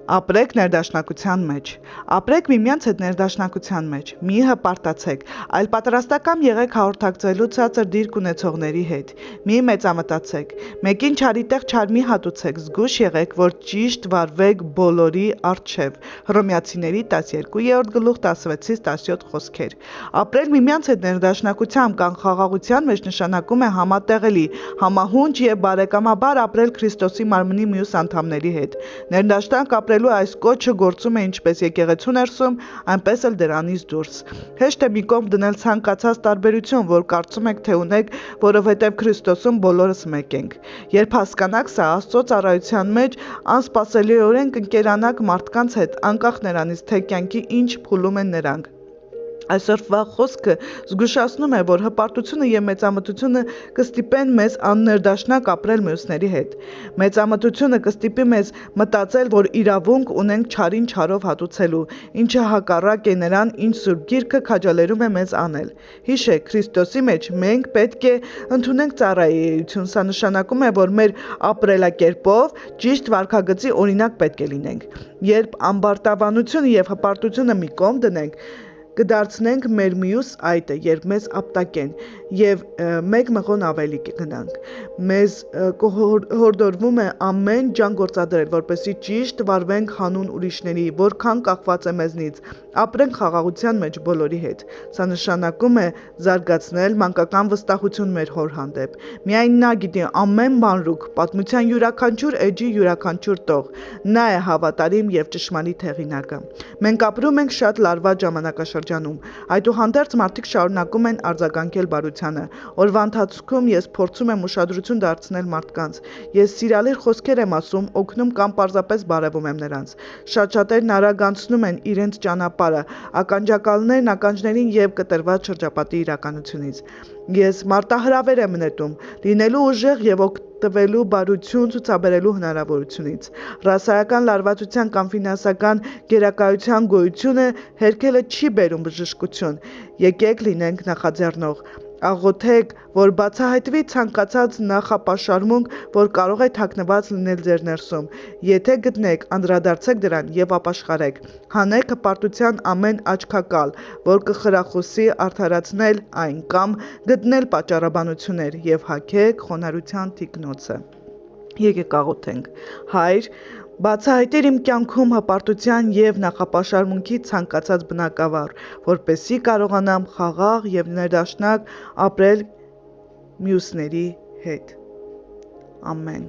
Ապրեք ներդաշնակության մեջ։ Ապրեք միմյանց հետ ներդաշնակության մեջ։ Մի հպարտացեք, այլ պատրաստական եղեք հաղորդակցելու ցածր դիրք ունեցողների հետ։ Մի մեծամտածեք։ Մեկին չարի տեղ չար մի հատուցեք, զգույշ եղեք, որ ճիշտ վարվեք բոլորի առջև։ Հռոմեացիների 12:16-17 խոսքեր։ Ապրել միմյանց հետ ներդաշնակությամբ կամ խաղաղության մեջ նշանակում է համատեղելի, համահունչ եւ բարեկամաբար ապրել Քրիստոսի մարմնի մյուս անդամների հետ։ Ներդաշնակ ապրելու այս կոչը գործում է ինչպես եկեղեցու ներսում, այնպես էլ դրանից դուրս։ Հեշտ է մի կողմ դնել ցանկացած տարբերություն, որ կարծում եք, թե ունեք, որովհետև Քրիստոսում բոլորս մեկ ենք։ Երբ հասկանաք սա, Աստծո ծառայության մեջ անսպասելիորեն կընկերանաք մարդկանց հետ, անկախ նրանից, թե կյանքի ինչ փուլում են նրանք։ Այսօրվա խոսքը զգուշացնում է, որ հպարտությունը եւ մեծամտությունը կստիպեն մեզ աններդաշնակ ապրել մյուսների հետ։ Մեծամտությունը կստիպի մեզ մտածել, որ իրավունք ունենք չարին չարով հատուցելու, ինչը հակառակ է նրան, ինչ Սուրբ Գիրքը քաջալերում է մեզ անել։ Հիշեք, Քրիստոսի մեջ մենք պետք է ընդունենք ծառայություն, սա նշանակում է, որ մեր ապրելակերպով ճիշտ վարքագծի օրինակ պետք է լինենք։ Երբ ամբարտավանությունը եւ հպարտությունը մի կողմ դնենք, կդարձնենք մեր մյուս այտը, երբ մեզ ապտակեն եւ մեկ մղոն ավելի կգնանք։ Մեզ հորդորվում է ամեն ջան գործադրել, որպեսզի ճիշտ վարվենք հանուն ուրիշների, որքան կախված է մեզնից, ապրենք խաղաղության մեջ բոլորի հետ։ Սա նշանակում է զարգացնել մանկական վստահություն մեր հոր հանդեպ։ Միայն նա գիտի ամեն բանրուք, պատմության յուրաքանչյուր էջի յուրաքանչյուր տող։ Նա է հավատարիմ եւ ճշմարիտ հեղինակը։ Մենք ապրում ենք շատ լարված ժամանակաշրջանում։ Այդուհանդերձ մարդիկ շարունակում են արձագանքել բարությանը։ Օրվա ընթացքում ես փորձում եմ ուշադրություն դարձնել մարդկանց։ Ես սիրալիր խոսքեր եմ ասում, օգնում կամ պարզապես բարևում եմ նրանց։ Շատ-շատերն արագ անցնում են իրենց ճանապարհը, ականջակալներն ականջներին եւ կտրված շրջապատի իրականությունից։ Ես մարտահրավեր եմ նետում, լինելու ուժեղ եւ օգտվելու բարություն ցուցաբերելու հնարավորությունից։ Ռասայական լարվածության կամ ֆինանսական գերակայության գոյությունը հերքելը չի բերում բժշկություն։ Եկեք լինենք նախաձեռնող։ Աղոթեք, որ բացահայտվի ցանկացած նախապաշարմունք, որ կարող է թաքնված լինել ձեր ներսում։ Եթե գտնեք, անդրադարձեք դրան եւ ապաշխարեք։ Հանեք հպարտության ամեն աչքակալ, որ կխրախուսի արդարացնել այն կամ գտնել պատճառաբանություններ եւ հագեք խոնարհության թիկնոցը։ Եկեք աղոթենք։ Հայր, բացահայտիր իմ կյանքում հպարտության եւ նախապաշարմունքի ցանկացած բնակավար, որպեսզի կարողանամ խաղաղ եւ ներդաշնակ ապրել մյուսների հետ։ Ամեն։